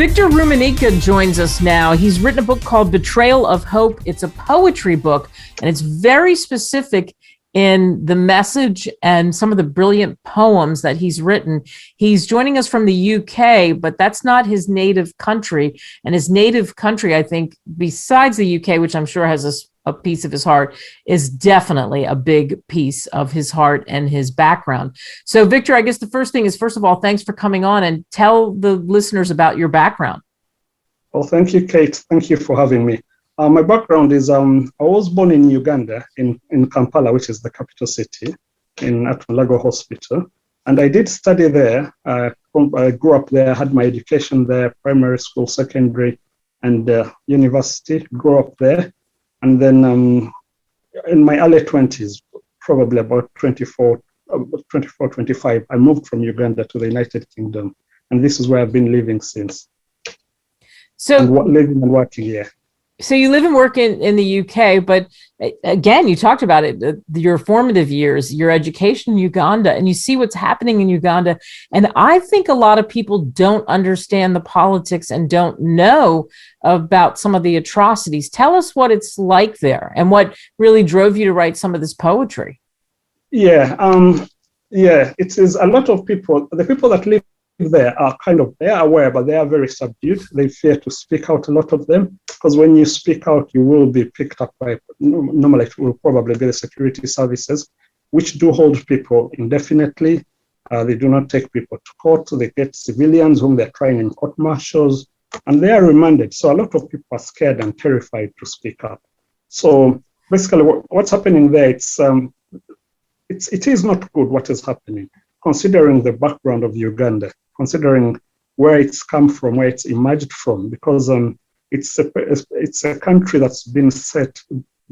Victor Rumanyika joins us now. He's written a book called Betrayal of Hope. It's a poetry book, and it's very specific in the message and some of the brilliant poems that he's written. He's joining us from the UK, but that's not his native country. And his native country, I think, besides the UK, which I'm sure has a piece of his heart, is definitely a big piece of his heart and his background. So, Victor, I guess the first thing is, first of all, thanks for coming on and tell the listeners about your background. Well, thank you, Kate. Thank you for having me. My background is, I was born in Uganda, in Kampala, which is the capital city, at Lago Hospital. And I did study there. I grew up there, had my education there, primary school, secondary, and university, grew up there. And then in my early 20s, probably about 24, 25, I moved from Uganda to the United Kingdom. And this is where I've been living since. So living and working here. So you live and work in the UK, but again, you talked about it, your formative years, your education in Uganda, and you see what's happening in Uganda. And I think a lot of people don't understand the politics and don't know about some of the atrocities. Tell us what it's like there and what really drove you to write some of this poetry. Yeah, it is a lot of people, the people that live there are they are aware, but they are very subdued. They fear to speak out, a lot of them, because when you speak out, you will be picked up by, normally it will probably be the security services, which do hold people indefinitely. They do not take people to court. They get civilians whom they're trying in court martials, and they are remanded. So a lot of people are scared and terrified to speak up. So basically what's happening there, it is not good what is happening, considering the background of Uganda, considering where it's come from, where it's emerged from, because it's a country that's been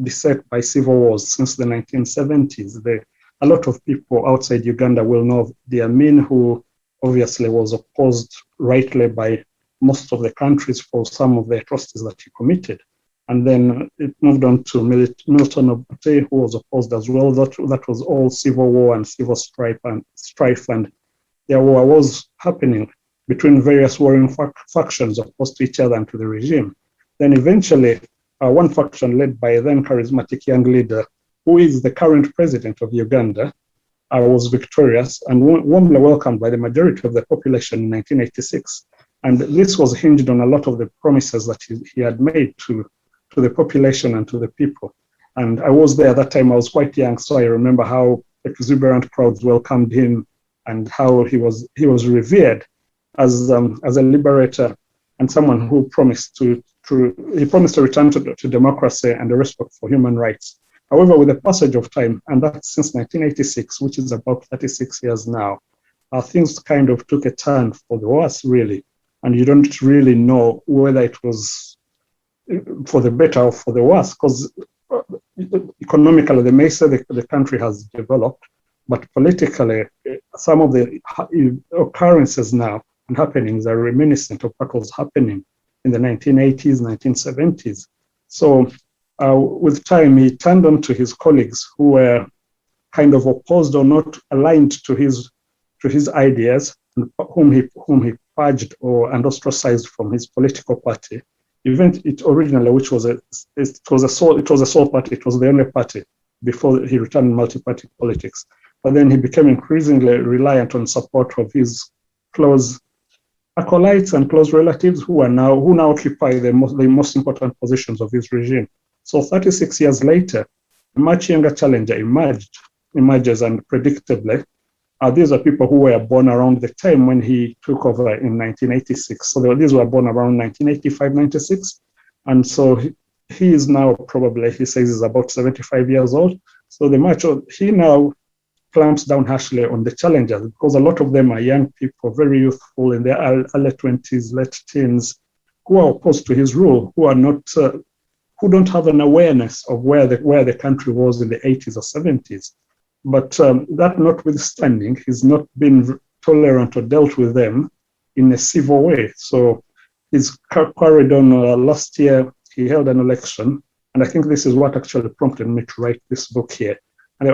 beset by civil wars since the 1970s. A lot of people outside Uganda will know the Amin, who obviously was opposed rightly by most of the countries for some of the atrocities that he committed. And then it moved on to Milton Obote, who was opposed as well. That was all civil war and civil strife, and there were wars happening between various warring factions opposed to each other and to the regime. Then eventually, one faction led by a then charismatic young leader, who is the current president of Uganda, was victorious and warmly welcomed by the majority of the population in 1986. And this was hinged on a lot of the promises that he had made to the population and to the people. And I was there at that time. I was quite young, so I remember how exuberant crowds welcomed him and how he was revered as a liberator and someone who promised to return to democracy and the respect for human rights. However, with the passage of time, and that's since 1986, which is about 36 years now, things kind of took a turn for the worse, really. And you don't really know whether it was for the better or for the worse, because economically, they may say the country has developed, but politically, some of the occurrences now and happenings are reminiscent of what was happening in the 1980s, 1970s. So with time, he turned on to his colleagues who were kind of opposed or not aligned to his ideas, and whom he purged and ostracized from his political party. Even it originally, which was a sole party, it was the only party before he returned multi-party politics. But then he became increasingly reliant on support of his close acolytes and close relatives who now occupy the most important positions of his regime. So 36 years later, a much younger challenger emerges, and predictably, these are people who were born around the time when he took over in 1986. So these were born around 1985, 96. And so he is now probably, he says, is about 75 years old. So he now clamps down harshly on the challengers, because a lot of them are young people, very youthful, in their early 20s, late teens, who are opposed to his rule, who are not, who don't have an awareness of where the country was in the 80s or 70s. But that notwithstanding, he's not been tolerant or dealt with them in a civil way. So he's carried on. Last year, he held an election, and I think this is what actually prompted me to write this book here. And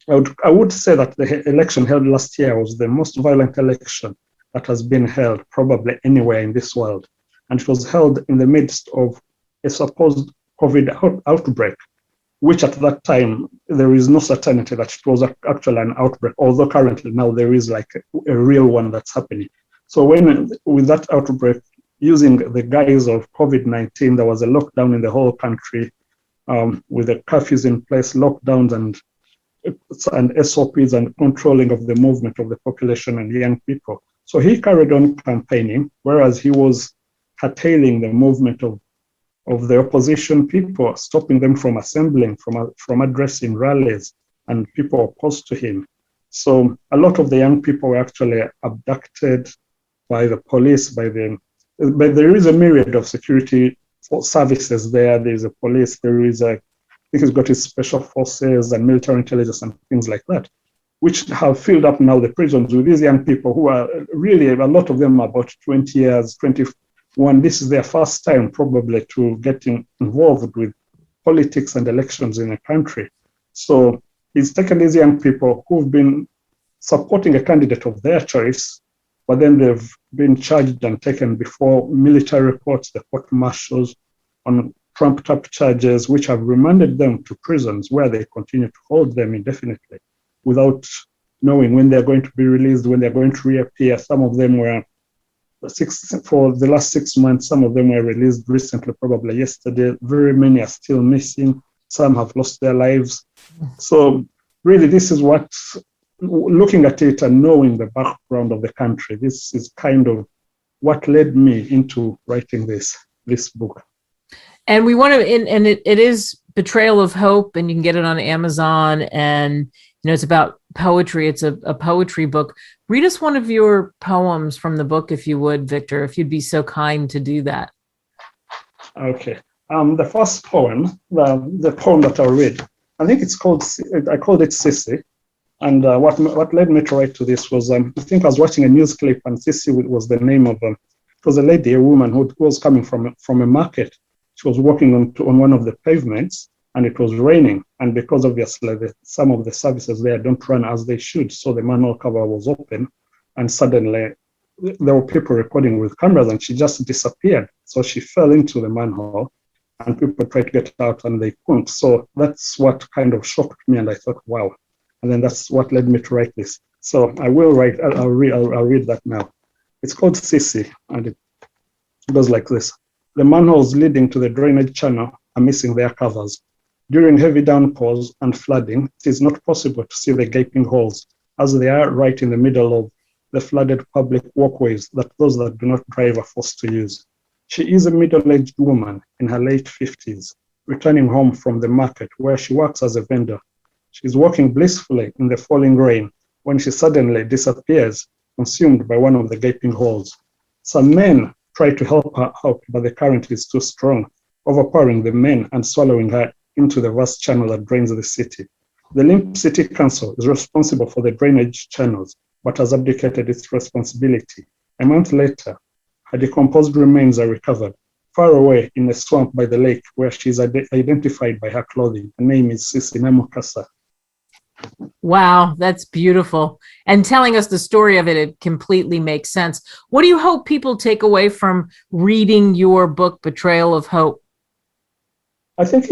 I would say that the election held last year was the most violent election that has been held probably anywhere in this world. And it was held in the midst of a supposed COVID outbreak, which at that time, there is no certainty that it was actually an outbreak, although currently now there is like a real one that's happening. So with that outbreak, using the guise of COVID-19, there was a lockdown in the whole country, with the curfews in place, lockdowns and SOPs and controlling of the movement of the population and young people. So he carried on campaigning, whereas he was curtailing the movement of the opposition people, stopping them from assembling, from addressing rallies, and people opposed to him. So a lot of the young people were actually abducted by the police, but there is a myriad of security services there. There's a police, I think he's got his special forces and military intelligence and things like that, which have filled up now the prisons with these young people who are really, a lot of them are about 20 years, 21. This is their first time probably to getting involved with politics and elections in a country. So he's taken these young people who've been supporting a candidate of their choice, but then they've been charged and taken before military courts, the court martials, on trumped-up charges, which have remanded them to prisons where they continue to hold them indefinitely without knowing when they're going to be released, when they're going to reappear. Some of them were for the last 6 months, some of them were released recently, probably yesterday. Very many are still missing. Some have lost their lives. So really, this is what, looking at it and knowing the background of the country, this is kind of what led me into writing this book. And we want to, and it is Betrayal of Hope, and you can get it on Amazon. And it's about poetry. It's a poetry book. Read us one of your poems from the book, if you would, Victor, if you'd be so kind to do that. Okay. The first poem, the poem that I'll read, I think I called it Sissy. And what led me to write to this was, I think I was watching a news clip, and Sissy was the name of it was a lady, a woman who was coming from a market. She was walking on one of the pavements, and it was raining. And because obviously some of the services there don't run as they should, so the manhole cover was open, and suddenly there were people recording with cameras, and she just disappeared. So she fell into the manhole, and people tried to get out, and they couldn't. So that's what kind of shocked me, and I thought, wow. And then that's what led me to write this. So I will write. I'll read that now. It's called Sissy, and it goes like this. The manholes leading to the drainage channel are missing their covers. During heavy downpours and flooding, it is not possible to see the gaping holes, as they are right in the middle of the flooded public walkways that those that do not drive are forced to use. She is a middle-aged woman in her late 50s, returning home from the market where she works as a vendor. She is walking blissfully in the falling rain when she suddenly disappears, consumed by one of the gaping holes. Some men try to help her out, but the current is too strong, overpowering the men and swallowing her into the vast channel that drains the city. The Limp City Council is responsible for the drainage channels, but has abdicated its responsibility. A month later, her decomposed remains are recovered, far away in a swamp by the lake, where she is identified by her clothing. Her name is Sissy Namukasa. Wow, that's beautiful. And telling us the story of it, it completely makes sense. What do you hope people take away from reading your book, Betrayal of Hope? I think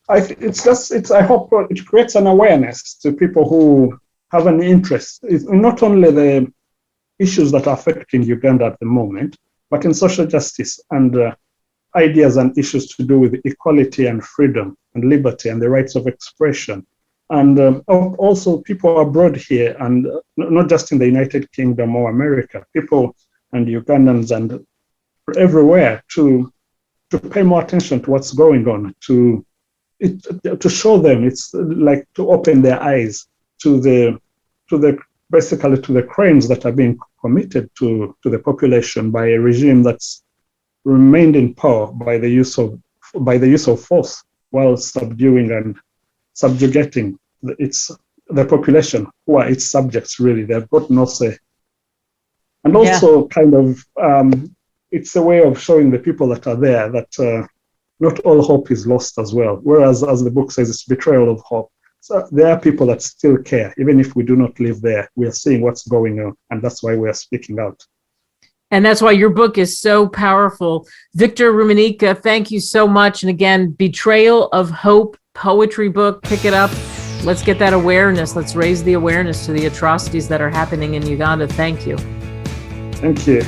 I hope it creates an awareness to people who have an interest in not only the issues that are affecting Uganda at the moment, but in social justice and ideas and issues to do with equality and freedom and liberty and the rights of expression. And also people abroad here, and not just in the United Kingdom or America, people and Ugandans and everywhere to pay more attention to what's going on, to show them, it's like to open their eyes to the crimes that are being committed to the population by a regime that's remained in power by the use of force while subduing and subjugating the population, who are its subjects, really. They've got no say. And also it's a way of showing the people that are there that not all hope is lost as well. Whereas, as the book says, it's betrayal of hope. So there are people that still care, even if we do not live there. We are seeing what's going on, and that's why we are speaking out. And that's why your book is so powerful. Victor Rumanyika, thank you so much. And again, Betrayal of Hope poetry book, pick it up. Let's get that awareness. Let's raise the awareness to the atrocities that are happening in Uganda. Thank you. Thank you.